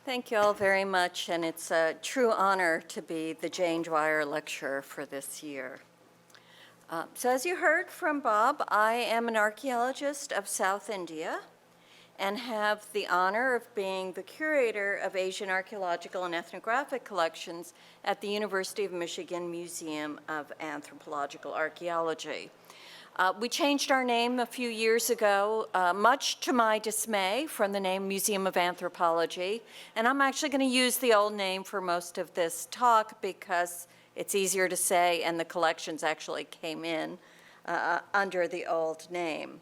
Thank you all very much, and it's a true honor to be the Jane Dwyer Lecturer for this year. So as you heard from Bob, I am an archaeologist of South India and have the honor of being the curator of Asian archaeological and ethnographic collections at the University of Michigan Museum of Anthropological Archaeology. We changed our name a few years ago, much to my dismay, from the name Museum of Anthropology. And I'm actually going to use the old name for most of this talk because it's easier to say, and the collections actually came in under the old name.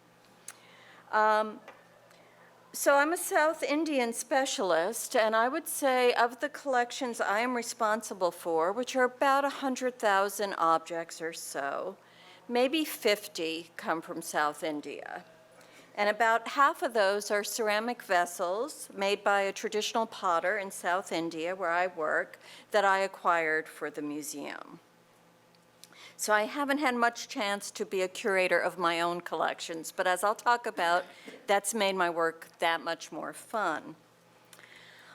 So I'm a South Indian specialist, and I would say of the collections I am responsible for, which are about 100,000 objects or so, maybe 50 come from South India. And about half of those are ceramic vessels made by a traditional potter in South India, where I work, that I acquired for the museum. So I haven't had much chance to be a curator of my own collections, but as I'll talk about, that's made my work that much more fun.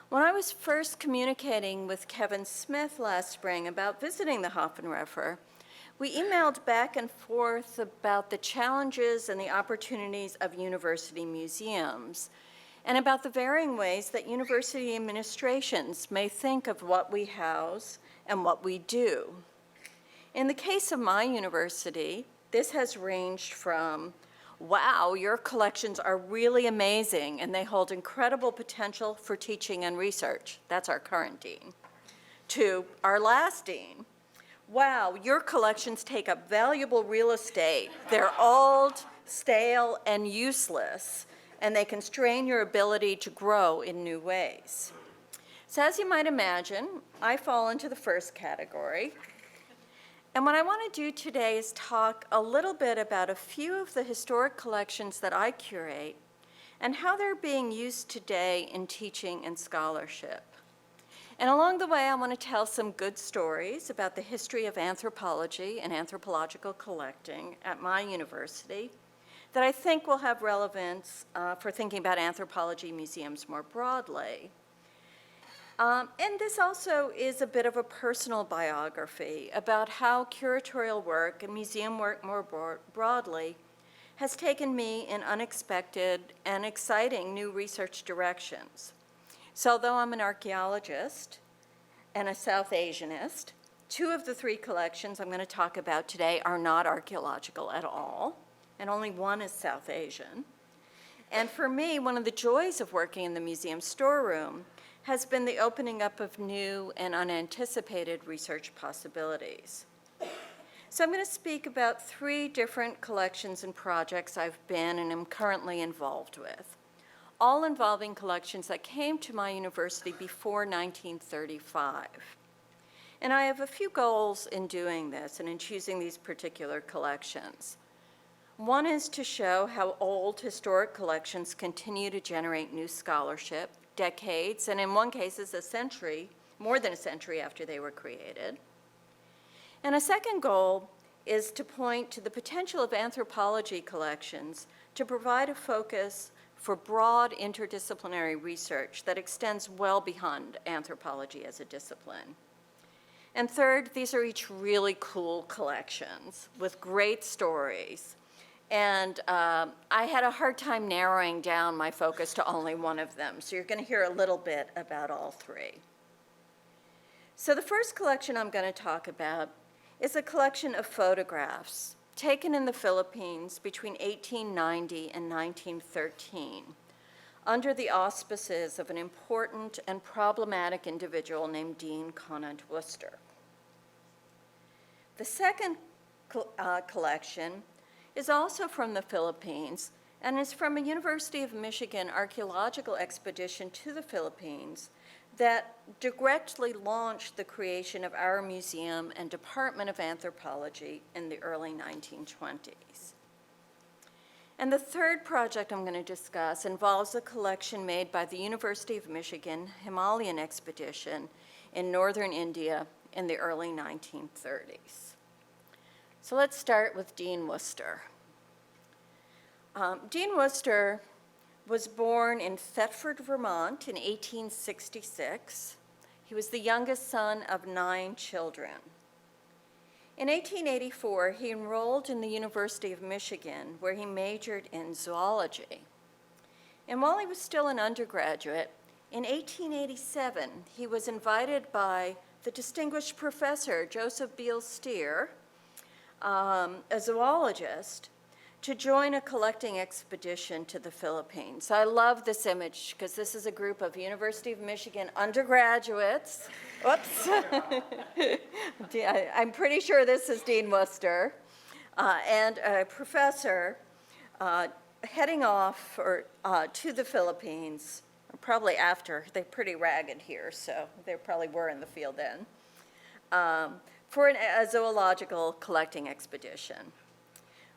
When I was first communicating with Kevin Smith last spring about visiting the Hafenreffer, we emailed back and forth about the challenges and the opportunities of university museums, and about the varying ways that university administrations may think of what we house and what we do. In the case of my university, this has ranged from, wow, your collections are really amazing and they hold incredible potential for teaching and research. That's our current dean. To our last dean, wow, your collections take up valuable real estate. They're old, stale, and useless, and they constrain your ability to grow in new ways. So as you might imagine, I fall into the first category. And what I want to do today is talk a little bit about a few of the historic collections that I curate and how they're being used today in teaching and scholarship. And along the way, I want to tell some good stories about the history of anthropology and anthropological collecting at my university that I think will have relevance for thinking about anthropology museums more broadly. And this also is a bit of a personal biography about how curatorial work and museum work more broadly has taken me in unexpected and exciting new research directions. So although I'm an archaeologist and a South Asianist, two of the three collections I'm going to talk about today are not archaeological at all, and only one is South Asian. And for me, one of the joys of working in the museum storeroom has been the opening up of new and unanticipated research possibilities. So I'm going to speak about three different collections and projects I've been and am currently involved with, all involving collections that came to my university before 1935. And I have a few goals in doing this and in choosing these particular collections. One is to show how old historic collections continue to generate new scholarship, decades, and in one case, a century, more than a century after they were created. And a second goal is to point to the potential of anthropology collections to provide a focus for broad interdisciplinary research that extends well beyond anthropology as a discipline. And third, these are each really cool collections with great stories. And I had a hard time narrowing down my focus to only one of them, so you're going to hear a little bit about all three. So the first collection I'm going to talk about is a collection of photographs taken in the Philippines between 1890 and 1913 under the auspices of an important and problematic individual named Dean Conant Worcester. The second collection is also from the Philippines and is from a University of Michigan archaeological expedition to the Philippines that directly launched the creation of our museum and Department of Anthropology in the early 1920s. And the third project I'm going to discuss involves a collection made by the University of Michigan Himalayan expedition in northern India in the early 1930s. So let's start with Dean Worcester. Dean Worcester was born in Thetford, Vermont in 1866. He was the youngest son of 9 children. In 1884, he enrolled in the University of Michigan, where he majored in zoology. And while he was still an undergraduate, in 1887, he was invited by the distinguished professor, Joseph Beale Steer, a zoologist, to join a collecting expedition to the Philippines. I love this image because this is a group of University of Michigan undergraduates. Whoops. I'm pretty sure this is Dean Worcester, and a professor heading off to the Philippines, probably after. They're pretty ragged here, so they probably were in the field then, for a zoological collecting expedition.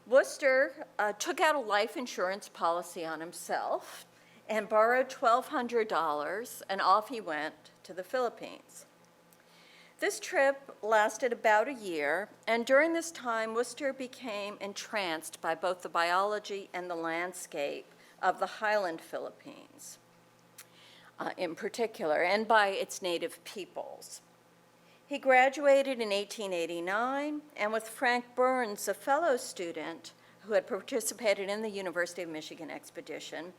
Worcester took out a life insurance policy on himself and borrowed $1,200, and off he went to the Philippines. This trip lasted about a year, and during this time, Worcester became entranced by both the biology and the landscape of the highland Philippines, in particular, and by its native peoples. He graduated in 1889, and with Frank Burns, a fellow student who had participated in the University of Michigan expedition,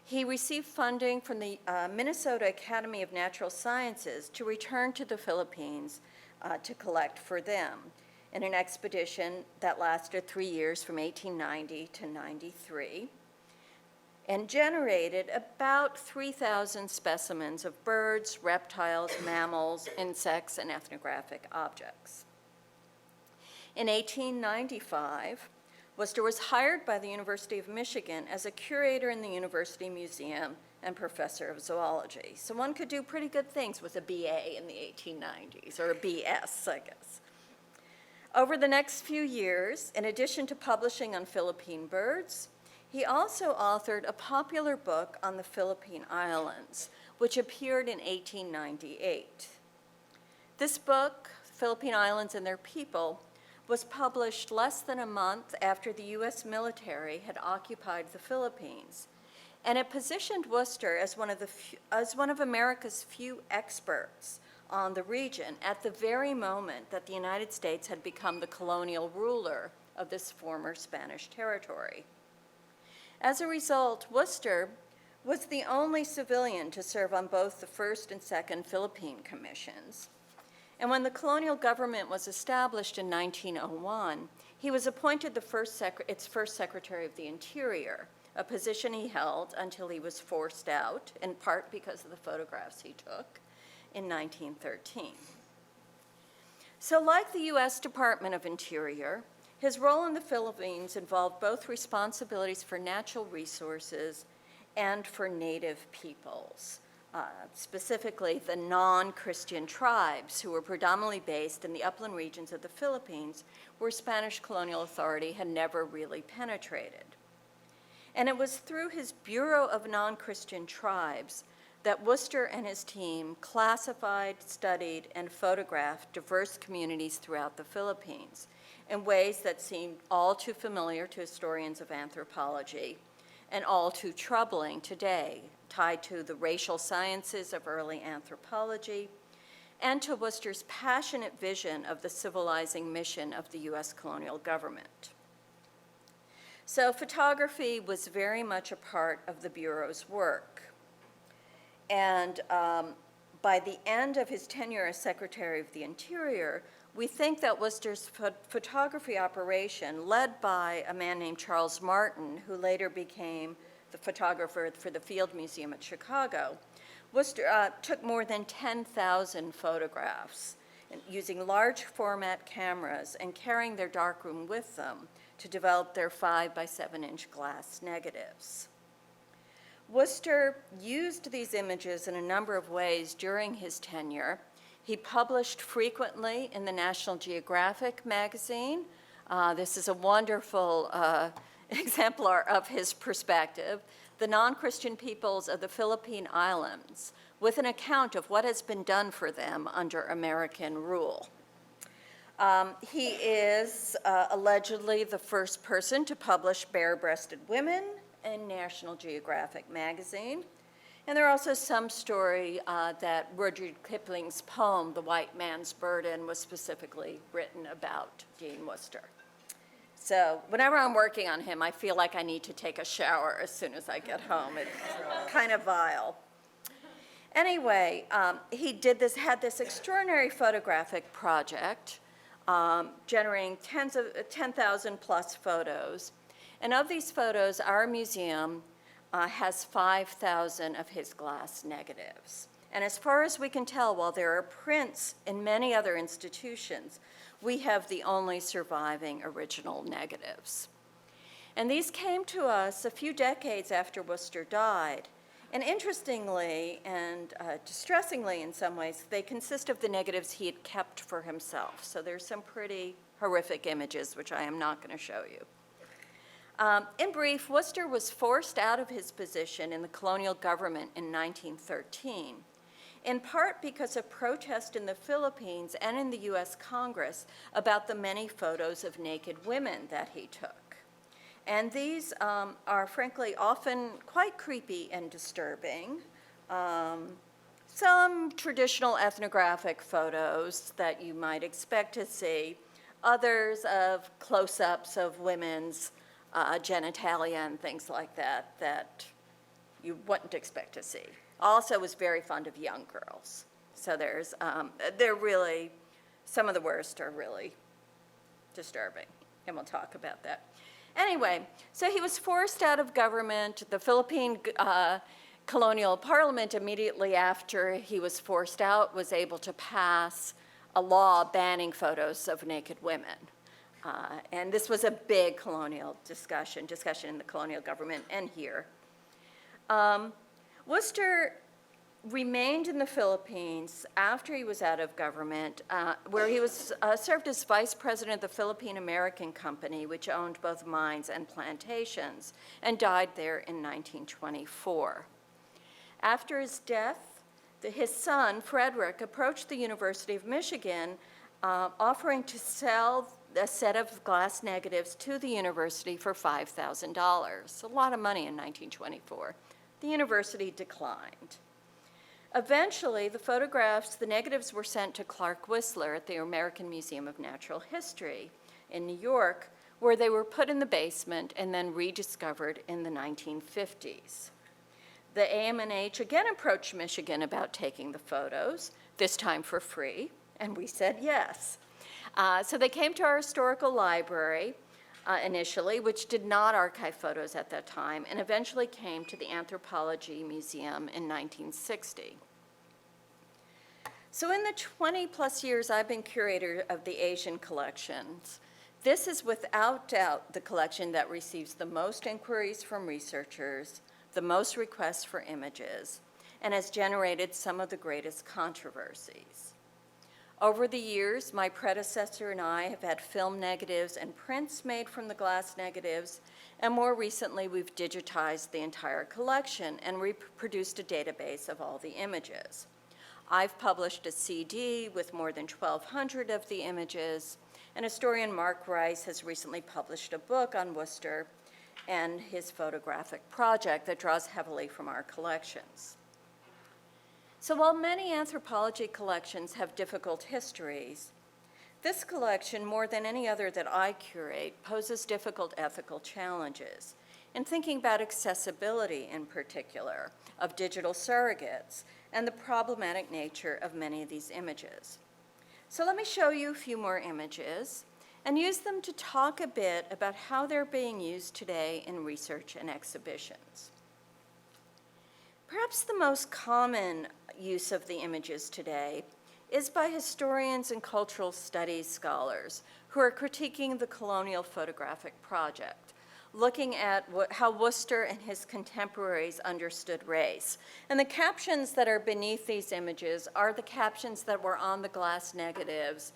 he received funding from the Minnesota Academy of Natural Sciences to return to the Philippines to collect for them in an expedition that lasted 3 years from 1890 to 93 and generated about 3,000 specimens of birds, reptiles, mammals, insects, and ethnographic objects. In 1895, Worcester was hired by the University of Michigan as a curator in the University Museum and professor of zoology. So one could do pretty good things with a BA in the 1890s, or a BS, I guess. Over the next few years, in addition to publishing on Philippine birds, he also authored a popular book on the Philippine Islands, which appeared in 1898. This book, Philippine Islands and Their People, was published less than a month after the U.S. military had occupied the Philippines, and it positioned Worcester as one of America's few experts on the region at the very moment that the United States had become the colonial ruler of this former Spanish territory. As a result, Worcester was the only civilian to serve on both the first and second Philippine commissions. And when the colonial government was established in 1901, he was appointed its first Secretary of the Interior, a position he held until he was forced out, in part because of the photographs he took, in 1913. So like the U.S. Department of Interior, his role in the Philippines involved both responsibilities for natural resources and for native peoples, specifically the non-Christian tribes who were predominantly based in the upland regions of the Philippines, where Spanish colonial authority had never really penetrated. And it was through his Bureau of Non-Christian Tribes that Worcester and his team classified, studied, and photographed diverse communities throughout the Philippines in ways that seemed all too familiar to historians of anthropology and all too troubling today, tied to the racial sciences of early anthropology and to Worcester's passionate vision of the civilizing mission of the U.S. colonial government. So photography was very much a part of the Bureau's work. And by the end of his tenure as Secretary of the Interior, we think that Worcester's photography operation, led by a man named Charles Martin, who later became the photographer for the Field Museum at Chicago, Worcester took more than 10,000 photographs using large format cameras and carrying their darkroom with them to develop their 5 by 7 inch glass negatives. Worcester used these images in a number of ways during his tenure. He published frequently in the National Geographic magazine. This is a wonderful exemplar of his perspective, The Non-Christian Peoples of the Philippine Islands, with an account of what has been done for them under American rule. He is allegedly the first person to publish bare-breasted women in National Geographic magazine. And there are also some story that Rudyard Kipling's poem, The White Man's Burden, was specifically written about Dean Worcester. So whenever I'm working on him, I feel like I need to take a shower as soon as I get home. It's kind of vile. Anyway, he had this extraordinary photographic project, generating 10,000 plus photos. And of these photos, our museum has 5,000 of his glass negatives. And as far as we can tell, while there are prints in many other institutions, we have the only surviving original negatives. And these came to us a few decades after Worcester died. And interestingly and distressingly in some ways, they consist of the negatives he had kept for himself. So there's some pretty horrific images, which I am not going to show you. In brief, Worcester was forced out of his position in the colonial government in 1913, in part because of protest in the Philippines and in the US Congress about the many photos of naked women that he took. And these are frankly often quite creepy and disturbing. Some traditional ethnographic photos that you might expect to see, others of close-ups of women's genitalia and things like that that you wouldn't expect to see. Also was very fond of young girls. So they're really, some of the worst are really disturbing, and we'll talk about that. Anyway, so he was forced out of government. The Philippine colonial parliament, immediately after he was forced out, was able to pass a law banning photos of naked women. And this was a big colonial discussion in the colonial government and here. Worcester remained in the Philippines after he was out of government, where he was served as vice president of the Philippine American Company, which owned both mines and plantations, and died there in 1924. After his death, his son, Frederick, approached the University of Michigan, offering to sell a set of glass negatives to the university for $5,000, a lot of money in 1924. The university declined. Eventually, the negatives were sent to Clark Whistler at the American Museum of Natural History in New York, where they were put in the basement and then rediscovered in the 1950s. The AMNH again approached Michigan about taking the photos, this time for free, and we said yes. So they came to our historical library initially, which did not archive photos at that time, and eventually came to the Anthropology Museum in 1960. So in the 20 plus years I've been curator of the Asian collections, this is without doubt the collection that receives the most inquiries from researchers, the most requests for images, and has generated some of the greatest controversies. Over the years, my predecessor and I have had film negatives and prints made from the glass negatives, and more recently we've digitized the entire collection and reproduced a database of all the images. I've published a CD with more than 1,200 of the images, and historian Mark Rice has recently published a book on Worcester and his photographic project that draws heavily from our collections. So while many anthropology collections have difficult histories, this collection, more than any other that I curate, poses difficult ethical challenges in thinking about accessibility in particular of digital surrogates and the problematic nature of many of these images. So let me show you a few more images and use them to talk a bit about how they're being used today in research and exhibitions. Perhaps the most common use of the images today is by historians and cultural studies scholars who are critiquing the colonial photographic project, looking at how Worcester and his contemporaries understood race. And the captions that are beneath these images are the captions that were on the glass negatives,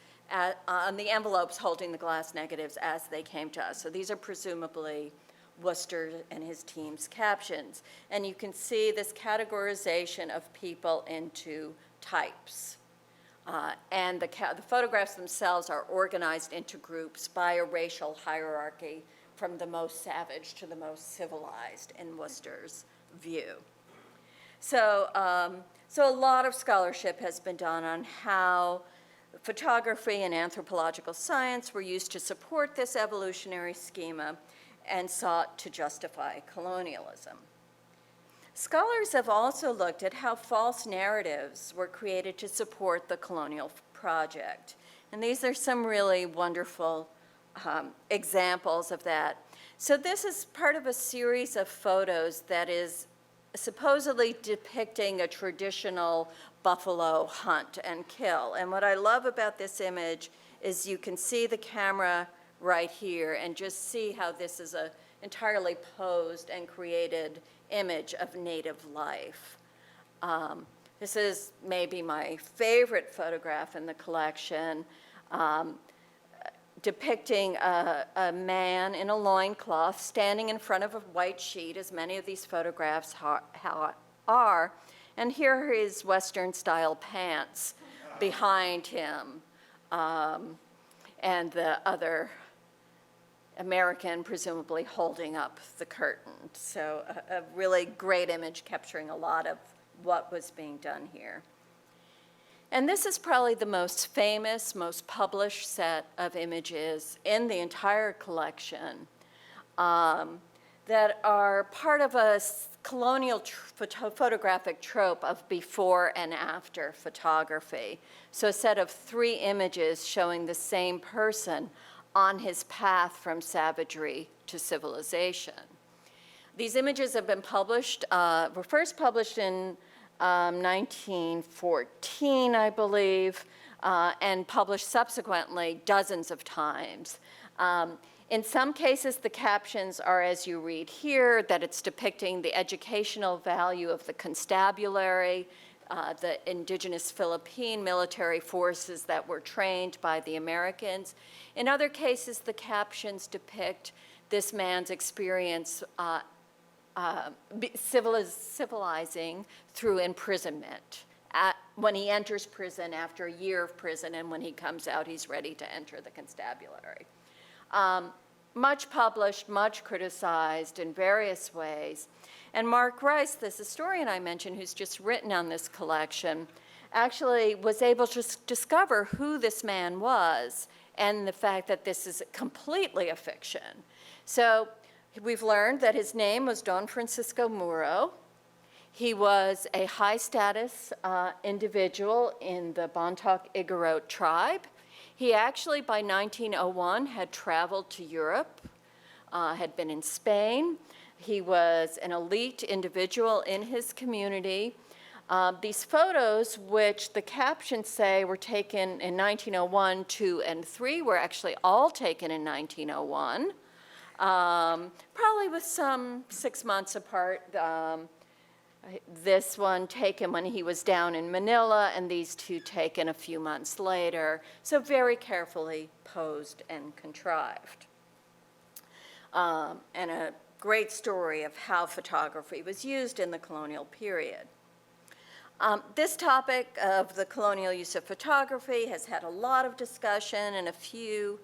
on the envelopes holding the glass negatives as they came to us. So these are presumably Worcester and his team's captions. And you can see this categorization of people into types. And the photographs themselves are organized into groups by a racial hierarchy from the most savage to the most civilized in Worcester's view. So, so a lot of scholarship has been done on how photography and anthropological science were used to support this evolutionary schema and sought to justify colonialism. Scholars have also looked at how false narratives were created to support the colonial project. And these are some really wonderful examples of that. So this is part of a series of photos that is supposedly depicting a traditional buffalo hunt and kill. And what I love about this image is you can see the camera right here and just see how this is a entirely posed and created image of native life. This is maybe my favorite photograph in the collection, depicting a man in a loincloth standing in front of a white sheet, as many of these photographs are, and here are his Western-style pants behind him, and the other American presumably holding up the curtain. So a really great image capturing a lot of what was being done here. And this is probably the most famous, most published set of images in the entire collection that are part of a colonial photographic trope of before and after photography. So a set of 3 images showing the same person on his path from savagery to civilization. These images have been published, were first published in 1914, I believe, and published subsequently dozens of times. In some cases, the captions are as you read here, that it's depicting the educational value of the constabulary, the indigenous Philippine military forces that were trained by the Americans. In other cases, the captions depict this man's experience civilizing through imprisonment. When he enters prison after a year of prison, and when he comes out, he's ready to enter the constabulary. Much published, much criticized in various ways. And Mark Rice, this historian I mentioned, who's just written on this collection, actually was able to discover who this man was and the fact that this is completely a fiction. So we've learned that his name was Don Francisco Muro. He was a high-status individual in the Bontoc Igorot tribe. He actually, by 1901, had traveled to Europe, had been in Spain. He was an elite individual in his community. These photos, which the captions say were taken in 1901, 2, and 3, were actually all taken in 1901, probably with some 6 months apart. This one taken when he was down in Manila, and these 2 taken a few months later. So very carefully posed and contrived. And a great story of how photography was used in the colonial period. This topic of the colonial use of photography has had a lot of discussion, and a few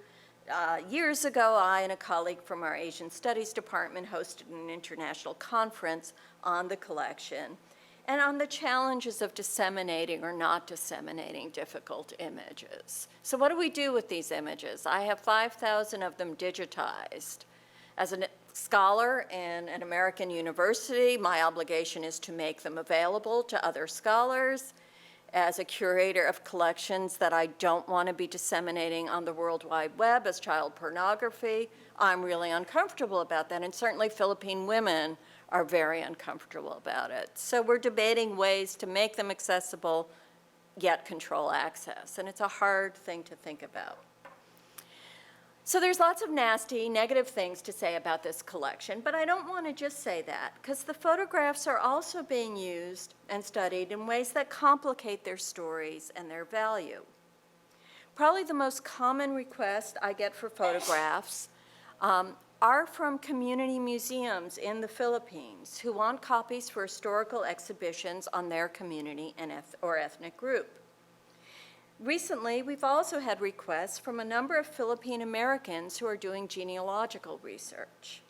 years ago, I and a colleague from our Asian Studies department hosted an international conference on the collection and on the challenges of disseminating or not disseminating difficult images. So what do we do with these images? I have 5,000 of them digitized. As a scholar in an American university, my obligation is to make them available to other scholars. As a curator of collections that I don't want to be disseminating on the World Wide Web as child pornography, I'm really uncomfortable about that, and certainly Philippine women are very uncomfortable about it. So we're debating ways to make them accessible, yet control access, and it's a hard thing to think about. So there's lots of nasty, negative things to say about this collection, but I don't want to just say that, because the photographs are also being used and studied in ways that complicate their stories and their value. Probably the most common request I get for photographs are from community museums in the Philippines who want copies for historical exhibitions on their community and or ethnic group. Recently, we've also had requests from a number of Philippine Americans who are doing genealogical research.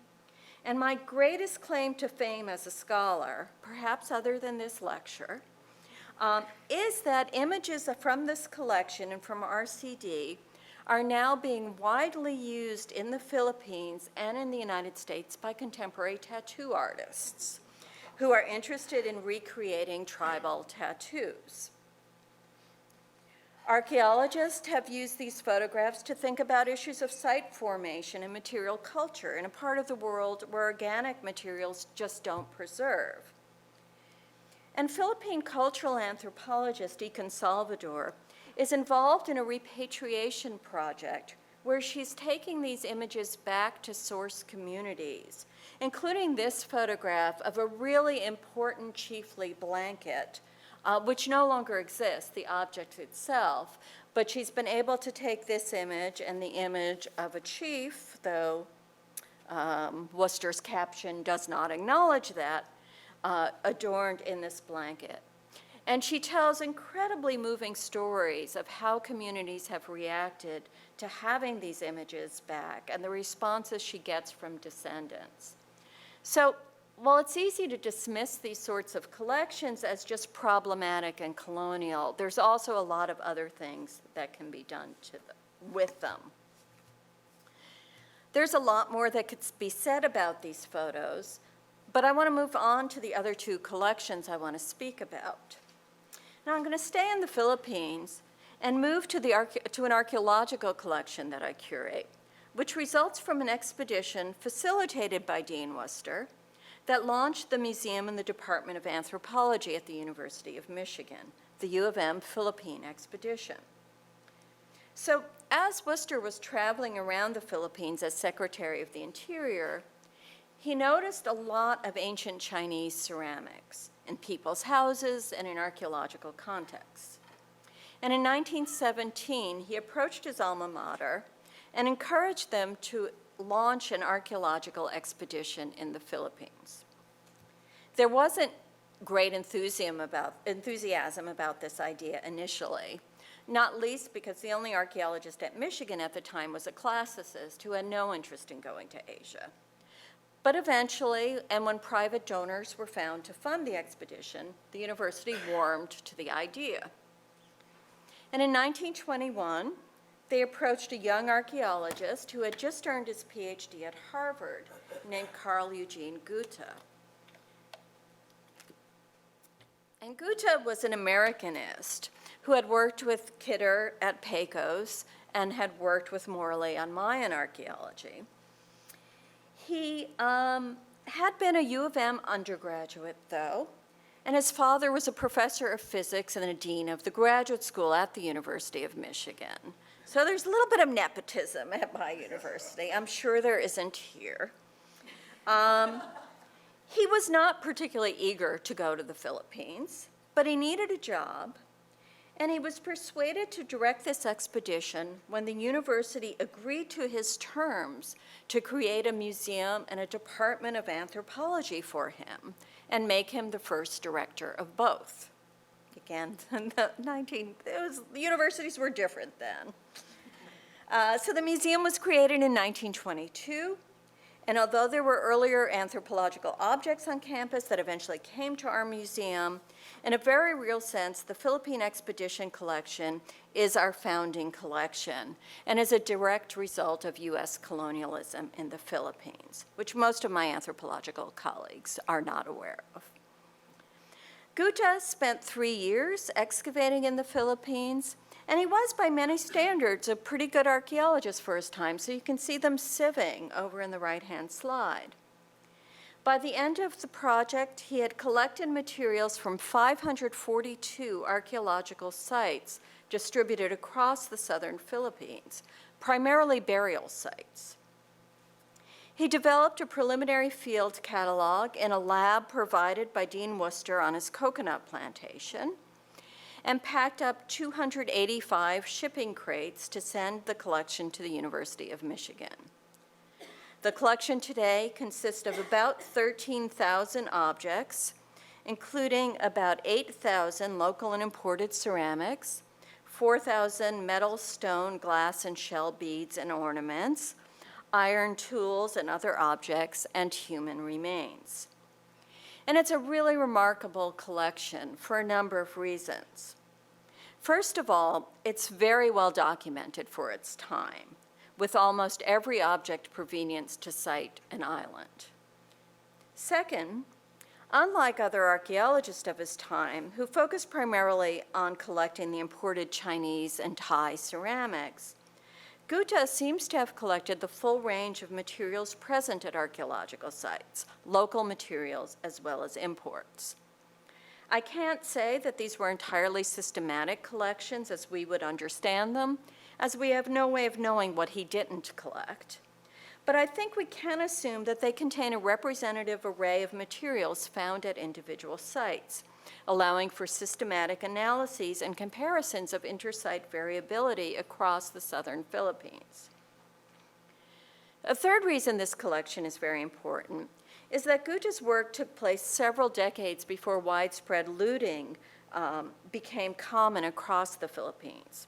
And my greatest claim to fame as a scholar, perhaps other than this lecture, is that images from this collection and from RCD are now being widely used in the Philippines and in the United States by contemporary tattoo artists who are interested in recreating tribal tattoos. Archaeologists have used these photographs to think about issues of site formation and material culture in a part of the world where organic materials just don't preserve. And Philippine cultural anthropologist Deacon Salvador is involved in a repatriation project where she's taking these images back to source communities, including this photograph of a really important chiefly blanket, which no longer exists, the object itself, but she's been able to take this image and the image of a chief, though Worcester's caption does not acknowledge that, adorned in this blanket. And she tells incredibly moving stories of how communities have reacted to having these images back and the responses she gets from descendants. So while it's easy to dismiss these sorts of collections as just problematic and colonial, there's also a lot of other things that can be done with them. There's a lot more that could be said about these photos, but I want to move on to the other two collections I want to speak about. Now I'm going to stay in the Philippines and move to an archaeological collection that I curate, which results from an expedition facilitated by Dean Worcester that launched the museum and the Department of Anthropology at the University of Michigan, the U of M Philippine Expedition. So as Worcester was traveling around the Philippines as Secretary of the Interior, he noticed a lot of ancient Chinese ceramics in people's houses and in archaeological contexts. And in 1917, he approached his alma mater and encouraged them to launch an archaeological expedition in the Philippines. There wasn't great enthusiasm about this idea initially, not least because the only archaeologist at Michigan at the time was a classicist who had no interest in going to Asia. But eventually, and when private donors were found to fund the expedition, the university warmed to the idea. And in 1921, they approached a young archaeologist who had just earned his PhD at Harvard, named Carl Eugene Gutta. And Gutta was an Americanist who had worked with Kidder at Pecos and had worked with Morley on Mayan archaeology. He had been a U of M undergraduate, though, and his father was a professor of physics and a dean of the graduate school at the University of Michigan. So there's a little bit of nepotism at my university. I'm sure there isn't here. He was not particularly eager to go to the Philippines, but he needed a job, and he was persuaded to direct this expedition when the university agreed to his terms to create a museum and a department of anthropology for him and make him the first director of both. Again, the universities were different then. So the museum was created in 1922, and although there were earlier anthropological objects on campus that eventually came to our museum, in a very real sense, the Philippine Expedition Collection is our founding collection and is a direct result of US colonialism in the Philippines, which most of my anthropological colleagues are not aware of. Gutta spent 3 years excavating in the Philippines, and he was, by many standards, a pretty good archaeologist for his time, so you can see them sieving over in the right-hand slide. By the end of the project, he had collected materials from 542 archaeological sites distributed across the southern Philippines, primarily burial sites. He developed a preliminary field catalog in a lab provided by Dean Worcester on his coconut plantation, and packed up 285 shipping crates to send the collection to the University of Michigan. The collection today consists of about 13,000 objects, including about 8,000 local and imported ceramics, 4,000 metal, stone, glass, and shell beads and ornaments, iron tools and other objects, and human remains. And it's a really remarkable collection for a number of reasons. First of all, it's very well documented for its time, with almost every object provenience to site and island. Second, unlike other archaeologists of his time, who focused primarily on collecting the imported Chinese and Thai ceramics, Gupta seems to have collected the full range of materials present at archaeological sites, local materials as well as imports. I can't say that these were entirely systematic collections as we would understand them, as we have no way of knowing what he didn't collect. But I think we can assume that they contain a representative array of materials found at individual sites, allowing for systematic analyses and comparisons of intersite variability across the southern Philippines. A third reason this collection is very important is that Gupta's work took place several decades before widespread looting became common across the Philippines.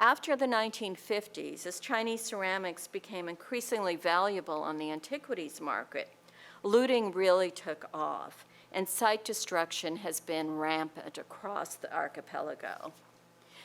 After the 1950s, as Chinese ceramics became increasingly valuable on the antiquities market, looting really took off, and site destruction has been rampant across the archipelago.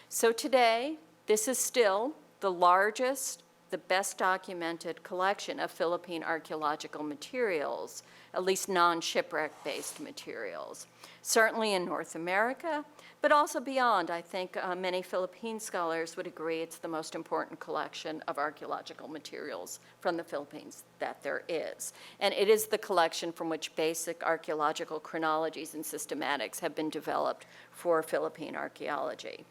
So today, this is still the largest, the best documented collection of Philippine archaeological materials, at least non-shipwreck-based materials, certainly in North America, but also beyond. I think many Philippine scholars would agree it's the most important collection of archaeological materials from the Philippines that there is. And it is the collection from which basic archaeological chronologies and systematics have been developed for Philippine archaeology.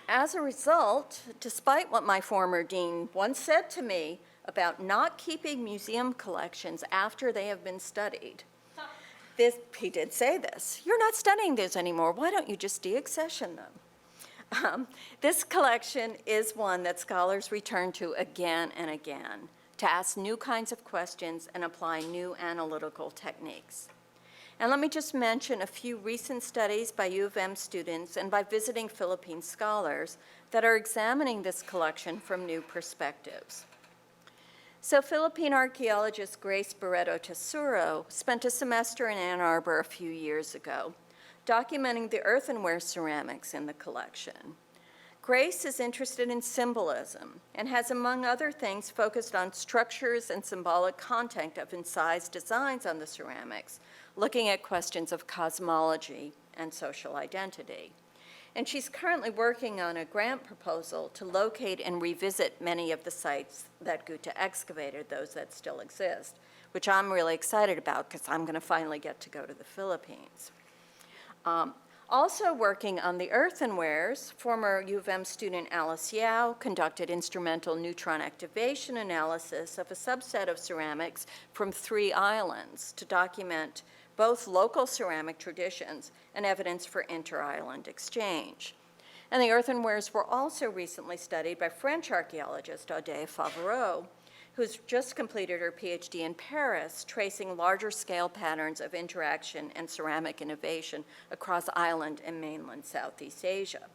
As a result, despite what my former dean once said to me about not keeping museum collections after they have been studied, he did say this: "You're not studying these anymore. Why don't you just deaccession them?" This collection is one that scholars return to again and again to ask new kinds of questions and apply new analytical techniques. And let me just mention a few recent studies by U of M students and by visiting Philippine scholars that are examining this collection from new perspectives. So Philippine archaeologist Grace Barreto Tesoro spent a semester in Ann Arbor a few years ago, documenting the earthenware ceramics in the collection. Grace is interested in symbolism and has, among other things, focused on structures and symbolic content of incised designs on the ceramics, looking at questions of cosmology and social identity. And she's currently working on a grant proposal to locate and revisit many of the sites that Gupta excavated, those that still exist, which I'm really excited about because I'm going to finally get to go to the Philippines. Also working on the earthenwares, former U of M student Alice Yao conducted instrumental neutron activation analysis of a subset of ceramics from 3 islands to document both local ceramic traditions and evidence for inter-island exchange. And the earthenwares were also recently studied by French archaeologist Aude Favoreux, who's just completed her PhD in Paris, tracing larger scale patterns of interaction and ceramic innovation across island and mainland Southeast Asia.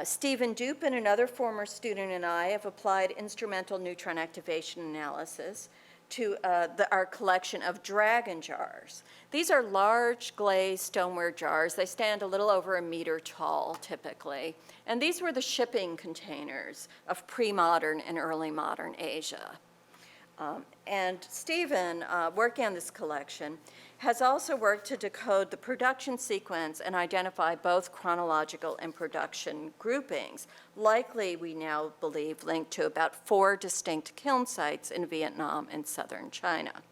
Stephen Dupin, another former student, and I have applied instrumental neutron activation analysis to our collection of dragon jars. These are large glazed stoneware jars. They stand a little over 1 meter tall, typically. And these were the shipping containers of pre-modern and early modern Asia. And Stephen, working on this collection, has also worked to decode the production sequence and identify both chronological and production groupings, likely, we now believe, linked to about 4 distinct kiln sites in Vietnam and southern China.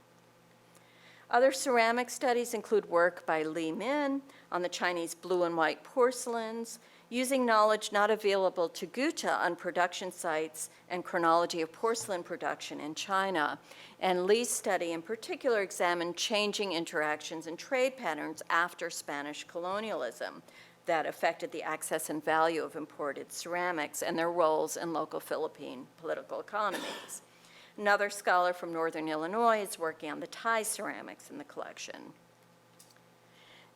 Other ceramic studies include work by Li Min on the Chinese blue and white porcelains, using knowledge not available to Gupta on production sites and chronology of porcelain production in China. And Li's study in particular examined changing interactions and trade patterns after Spanish colonialism that affected the access and value of imported ceramics and their roles in local Philippine political economies. Another scholar from Northern Illinois is working on the Thai ceramics in the collection.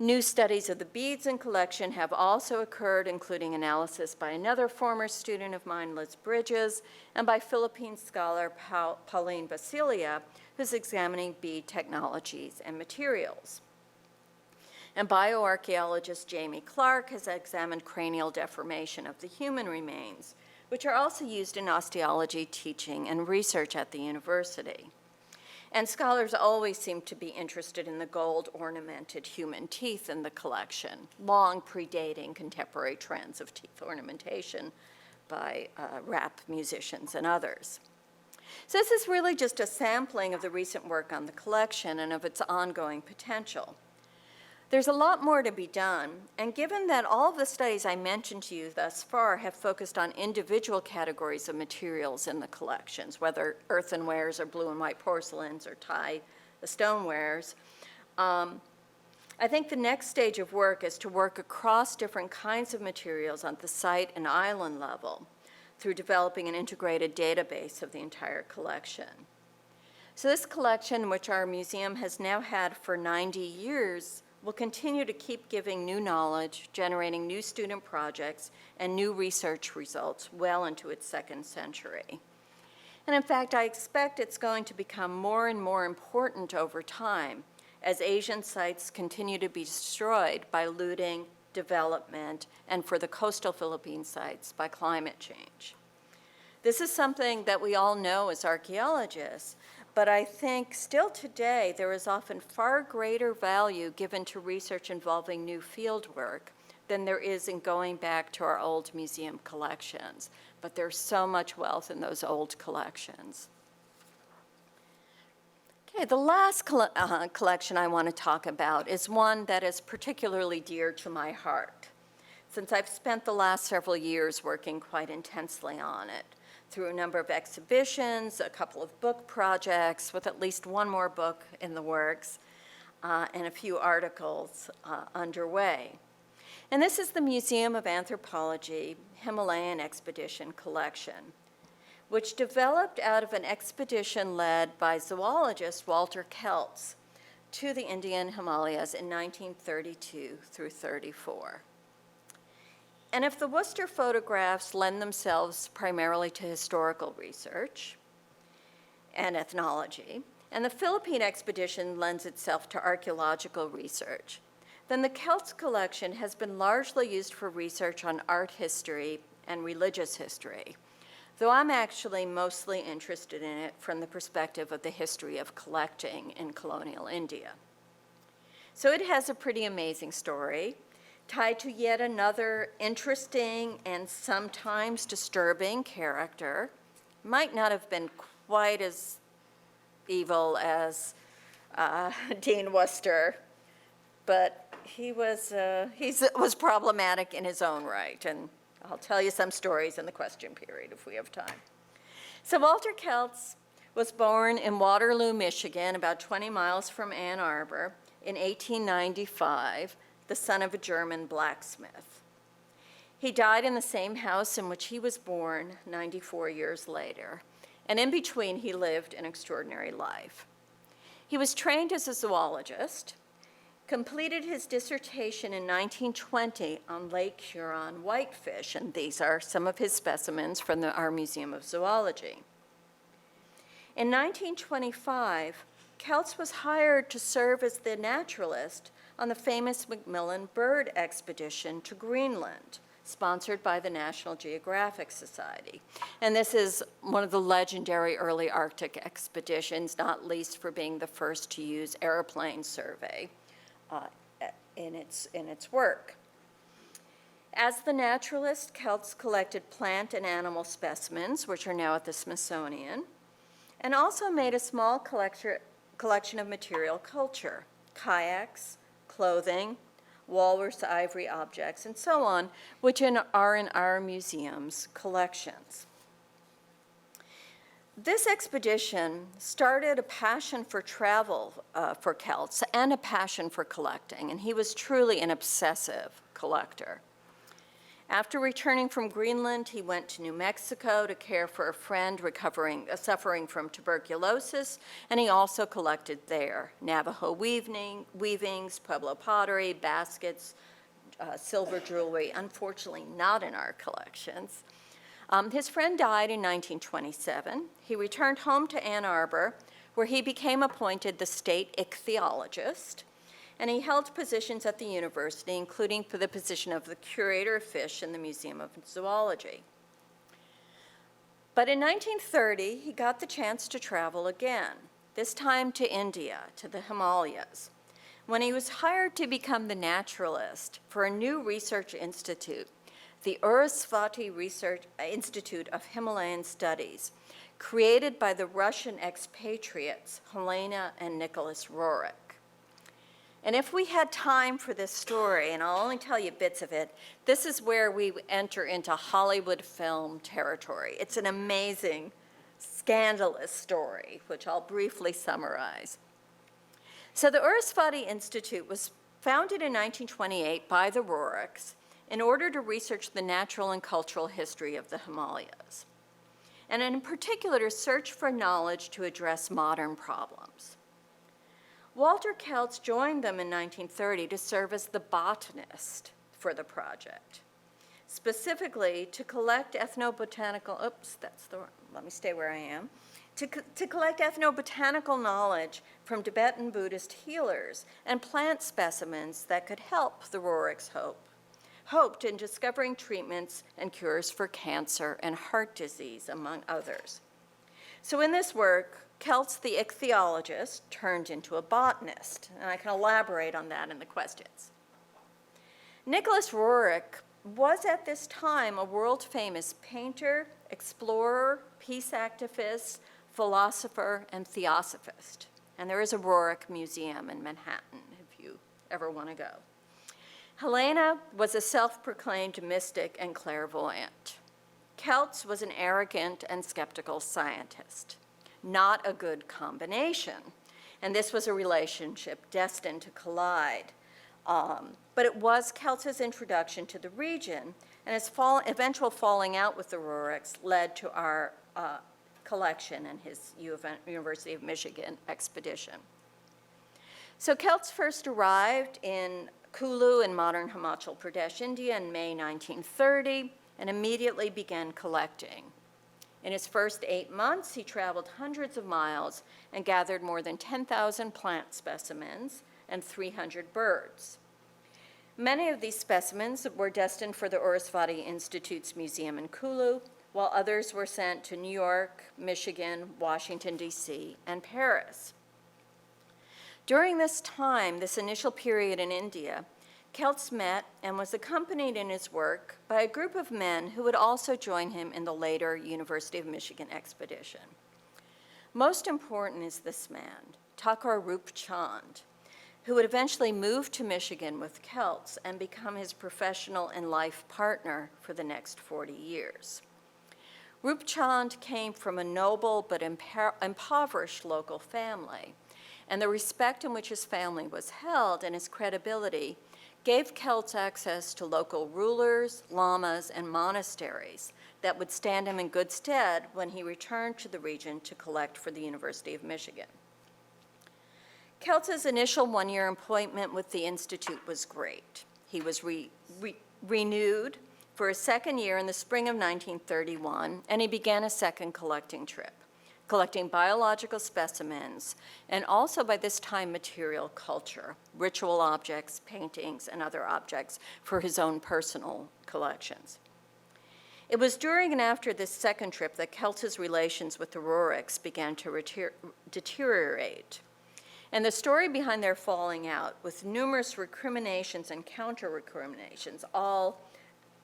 New studies of the beads in collection have also occurred, including analysis by another former student of mine, Liz Bridges, and by Philippine scholar Pauline Basilia, who's examining bead technologies and materials. And bioarchaeologist Jamie Clark has examined cranial deformation of the human remains, which are also used in osteology teaching and research at the university. And scholars always seem to be interested in the gold-ornamented human teeth in the collection, long predating contemporary trends of teeth ornamentation by rap musicians and others. So this is really just a sampling of the recent work on the collection and of its ongoing potential. There's a lot more to be done, and given that all of the studies I mentioned to you thus far have focused on individual categories of materials in the collections, whether earthenwares or blue and white porcelains or the stonewares, I think the next stage of work is to work across different kinds of materials on the site and island level through developing an integrated database of the entire collection. So this collection, which our museum has now had for 90 years, will continue to keep giving new knowledge, generating new student projects, and new research results well into its second century. And in fact, I expect it's going to become more and more important over time as Asian sites continue to be destroyed by looting, development, and for the coastal Philippine sites by climate change. This is something that we all know as archaeologists, but I think still today there is often far greater value given to research involving new fieldwork than there is in going back to our old museum collections. But there's so much wealth in those old collections. Okay, the last collection I want to talk about is one that is particularly dear to my heart, since I've spent the last several years working quite intensely on it, through a number of exhibitions, a couple of book projects, with at least one more book in the works, and a few articles underway. And this is the Museum of Anthropology Himalayan Expedition Collection, which developed out of an expedition led by zoologist Walter Kelts to the Indian Himalayas in 1932 through 34. And if the Worcester photographs lend themselves primarily to historical research and ethnology, and the Philippine expedition lends itself to archaeological research, then the Kelts collection has been largely used for research on art history and religious history, though I'm actually mostly interested in it from the perspective of the history of collecting in colonial India. So it has a pretty amazing story, tied to yet another interesting and sometimes disturbing character. Might not have been quite as evil as Dean Worcester, but he was problematic in his own right, and I'll tell you some stories in the question period if we have time. So Walter Kelts was born in Waterloo, Michigan, about 20 miles from Ann Arbor in 1895, the son of a German blacksmith. He died in the same house in which he was born 94 years later, and in between he lived an extraordinary life. He was trained as a zoologist, completed his dissertation in 1920 on Lake Huron whitefish, and these are some of his specimens from our Museum of Zoology. In 1925, Kelts was hired to serve as the naturalist on the famous Macmillan Bird expedition to Greenland, sponsored by the National Geographic Society. And this is one of the legendary early Arctic expeditions, not least for being the first to use airplane survey in its work. As the naturalist, Kelts collected plant and animal specimens, which are now at the Smithsonian, and also made a small collection of material culture, kayaks, clothing, walrus ivory objects, and so on, which are in our museum's collections. This expedition started a passion for travel for Kelts and a passion for collecting, and he was truly an obsessive collector. After returning from Greenland, he went to New Mexico to care for a friend suffering from tuberculosis, and he also collected there Navajo weavings, Pueblo pottery, baskets, silver jewelry, unfortunately not in our collections. His friend died in 1927. He returned home to Ann Arbor, where he became appointed the state ichthyologist, and he held positions at the university, including for the position of the curator of fish in the Museum of Zoology. But in 1930, he got the chance to travel again, this time to India, to the Himalayas, when he was hired to become the naturalist for a new research institute, the Urasvati Research Institute of Himalayan Studies, created by the Russian expatriates Helena and Nicholas Roerich. And if we had time for this story, and I'll only tell you bits of it, this is where we enter into Hollywood film territory. It's an amazing, scandalous story, which I'll briefly summarize. So the Urasvati Institute was founded in 1928 by the Roerichs in order to research the natural and cultural history of the Himalayas, and in particular to search for knowledge to address modern problems. Walter Kelts joined them in 1930 to serve as the botanist for the project, specifically to collect ethnobotanical, let me stay where I am, to collect ethnobotanical knowledge from Tibetan Buddhist healers and plant specimens that could help the Roerichs hoped in discovering treatments and cures for cancer and heart disease, among others. So in this work, Kelts the ichthyologist turned into a botanist, and I can elaborate on that in the questions. Nicholas Roerich was at this time a world-famous painter, explorer, peace activist, philosopher, and theosophist. And there is a Roerich Museum in Manhattan if you ever want to go. Helena was a self-proclaimed mystic and clairvoyant. Kelts was an arrogant and skeptical scientist. Not a good combination. And this was a relationship destined to collide. But it was Kelts' introduction to the region, and his eventual falling out with the Roerichs led to our collection and his University of Michigan expedition. So Kelts first arrived in Kulu in modern Himachal Pradesh, India in May 1930, and immediately began collecting. In his first 8 months, he traveled hundreds of miles and gathered more than 10,000 plant specimens and 300 birds. Many of these specimens were destined for the Urasvati Institute's museum in Kulu, while others were sent to New York, Michigan, Washington, D.C., and Paris. During this time, this initial period in India, Kelts met and was accompanied in his work by a group of men who would also join him in the later University of Michigan expedition. Most important is this man, Thakur Rup Chand, who would eventually move to Michigan with Kelts and become his professional and life partner for the next 40 years. Rup Chand came from a noble but impoverished local family, and the respect in which his family was held and his credibility gave Kelts access to local rulers, lamas, and monasteries that would stand him in good stead when he returned to the region to collect for the University of Michigan. Kelts' initial one-year appointment with the Institute was great. He was renewed for a second year in the spring of 1931, and he began a second collecting trip, collecting biological specimens, and also by this time material culture, ritual objects, paintings, and other objects for his own personal collections. It was during and after this second trip that Kelts' relations with the Roerichs began to deteriorate. And the story behind their falling out, with numerous recriminations and counter-recriminations, all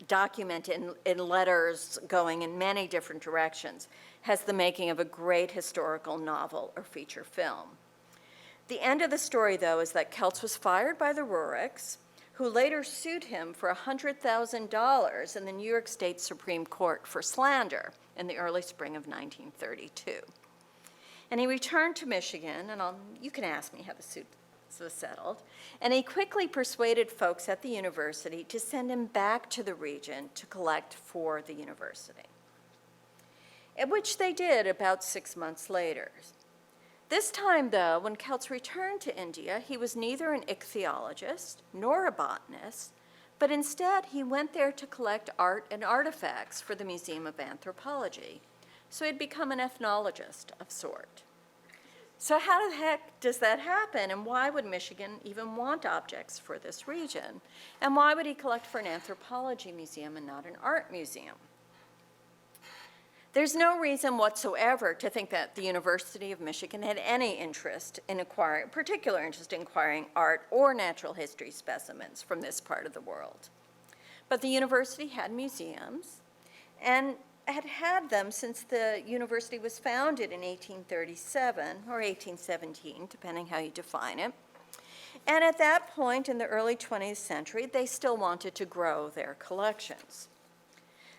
documented in letters going in many different directions, has the making of a great historical novel or feature film. The end of the story, though, is that Kelts was fired by the Roerichs, who later sued him for $100,000 in the New York State Supreme Court for slander in the early spring of 1932. And he returned to Michigan, and you can ask me how the suit was settled, and he quickly persuaded folks at the university to send him back to the region to collect for the university, which they did about 6 months later. This time, though, when Celts returned to India, he was neither an ichthyologist nor a botanist, but instead he went there to collect art and artifacts for the Museum of Anthropology. So he'd become an ethnologist of sort. So how the heck does that happen, and why would Michigan even want objects for this region? And why would he collect for an anthropology museum and not an art museum? There's no reason whatsoever to think that the University of Michigan had any interest in acquiring, particular interest in acquiring art or natural history specimens from this part of the world. But the university had museums and had had them since the university was founded in 1837 or 1817, depending how you define it. And at that point in the early 20th century, they still wanted to grow their collections.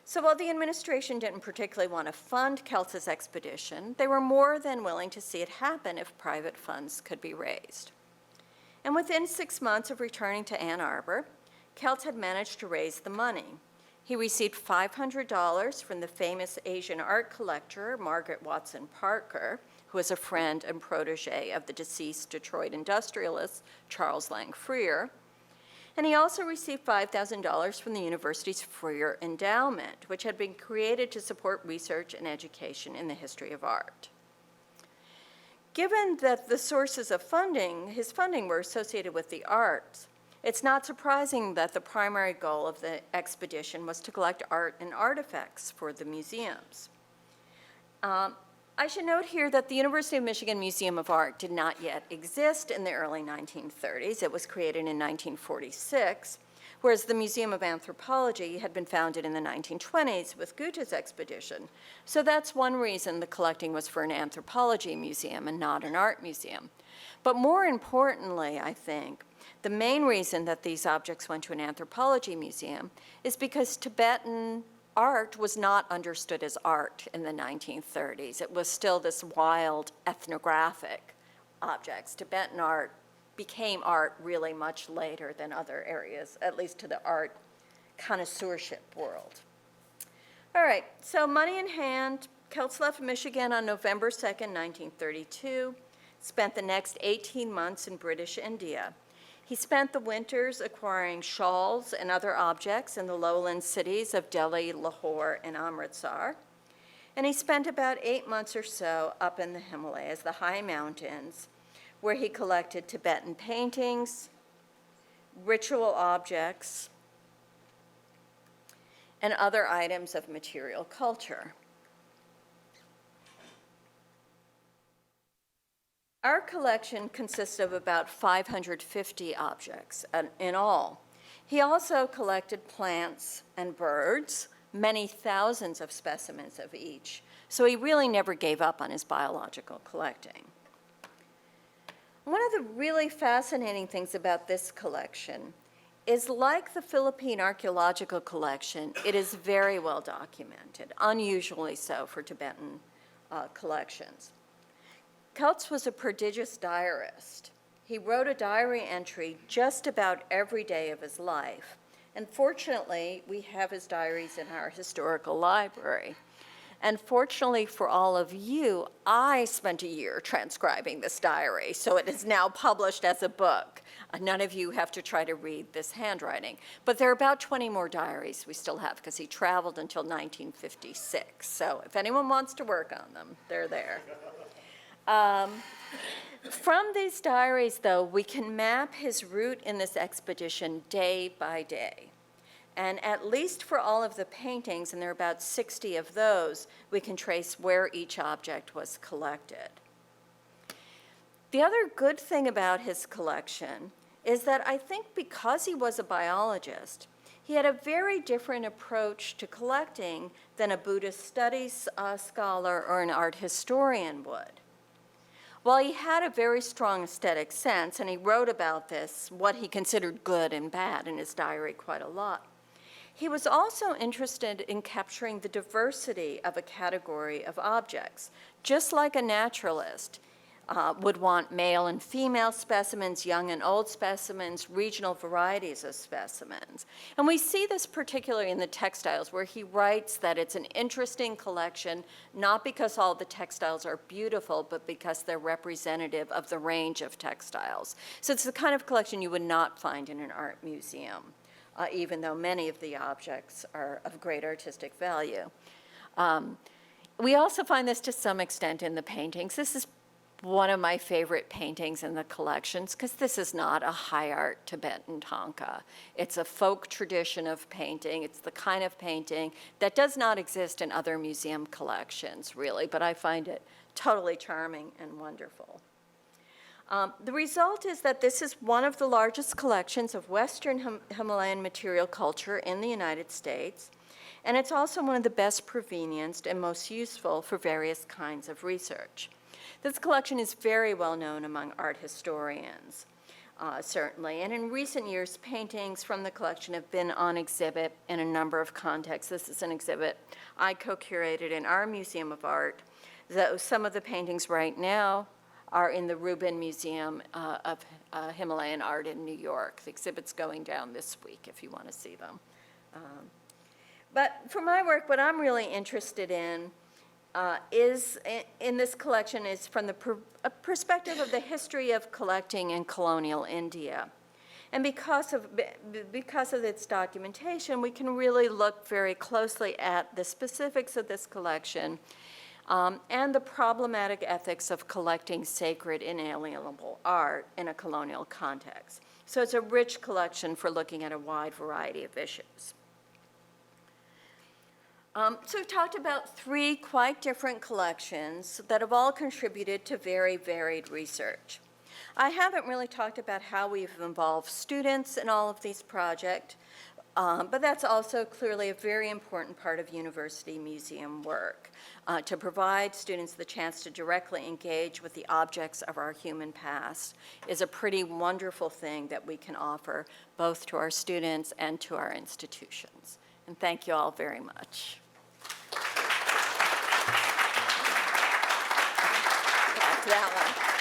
So while the administration didn't particularly want to fund Celts' expedition, they were more than willing to see it happen if private funds could be raised. And within 6 months of returning to Ann Arbor, Celts had managed to raise the money. He received $500 from the famous Asian art collector, Margaret Watson Parker, who was a friend and protege of the deceased Detroit industrialist, Charles Lang Freer. And he also received $5,000 from the university's Freer Endowment, which had been created to support research and education in the history of art. Given that the sources of funding, his funding, were associated with the arts, it's not surprising that the primary goal of the expedition was to collect art and artifacts for the museums. I should note here that the University of Michigan Museum of Art did not yet exist in the early 1930s. It was created in 1946, whereas the Museum of Anthropology had been founded in the 1920s with Goethe's expedition. So that's one reason the collecting was for an anthropology museum and not an art museum. But more importantly, I think, the main reason that these objects went to an anthropology museum is because Tibetan art was not understood as art in the 1930s. It was still this wild ethnographic objects. Tibetan art became art really much later than other areas, at least to the art connoisseurship world. All right, so money in hand, Celts left Michigan on November 2nd, 1932, spent the next 18 months in British India. He spent the winters acquiring shawls and other objects in the lowland cities of Delhi, Lahore, and Amritsar. And he spent about 8 months or so up in the Himalayas, the high mountains, where he collected Tibetan paintings, ritual objects, and other items of material culture. Our collection consists of about 550 objects in all. He also collected plants and birds, many thousands of specimens of each, so he really never gave up on his biological collecting. One of the really fascinating things about this collection is, like the Philippine archaeological collection, it is very well documented, unusually so for Tibetan collections. Celts was a prodigious diarist. He wrote a diary entry just about every day of his life. And fortunately, we have his diaries in our historical library. And fortunately for all of you, I spent a year transcribing this diary, so it is now published as a book. None of you have to try to read this handwriting. But there are about 20 more diaries we still have, because he traveled until 1956. So if anyone wants to work on them, they're there. From these diaries, though, we can map his route in this expedition day by day. And at least for all of the paintings, and there are about 60 of those, we can trace where each object was collected. The other good thing about his collection is that I think because he was a biologist, he had a very different approach to collecting than a Buddhist studies scholar or an art historian would. While he had a very strong aesthetic sense, and he wrote about this, what he considered good and bad, in his diary quite a lot, he was also interested in capturing the diversity of a category of objects. Just like a naturalist, would want male and female specimens, young and old specimens, regional varieties of specimens. And we see this particularly in the textiles, where he writes that it's an interesting collection, not because all the textiles are beautiful, but because they're representative of the range of textiles. So it's the kind of collection you would not find in an art museum, even though many of the objects are of great artistic value. We also find this to some extent in the paintings. This is one of my favorite paintings in the collections, because this is not a high art Tibetan Thangka. It's a folk tradition of painting. It's the kind of painting that does not exist in other museum collections, really, but I find it totally charming and wonderful. The result is that this is one of the largest collections of Western Himalayan material culture in the United States, and it's also one of the best provenienced and most useful for various kinds of research. This collection is very well known among art historians, certainly, and in recent years, paintings from the collection have been on exhibit in a number of contexts. This is an exhibit I co-curated in our Museum of Art, though some of the paintings right now are in the Rubin Museum of Himalayan Art in New York. The exhibit's going down this week if you want to see them. But for my work, what I'm really interested in in this collection is from the perspective of the history of collecting in colonial India. And because of its documentation, we can really look very closely at the specifics of this collection and the problematic ethics of collecting sacred, inalienable art in a colonial context. So it's a rich collection for looking at a wide variety of issues. So we've talked about three quite different collections that have all contributed to very varied research. I haven't really talked about how we've involved students in all of these projects, but that's also clearly a very important part of university museum work, to provide students the chance to directly engage with the objects of our human past is a pretty wonderful thing that we can offer both to our students and to our institutions. And thank you all very much. Back to that one.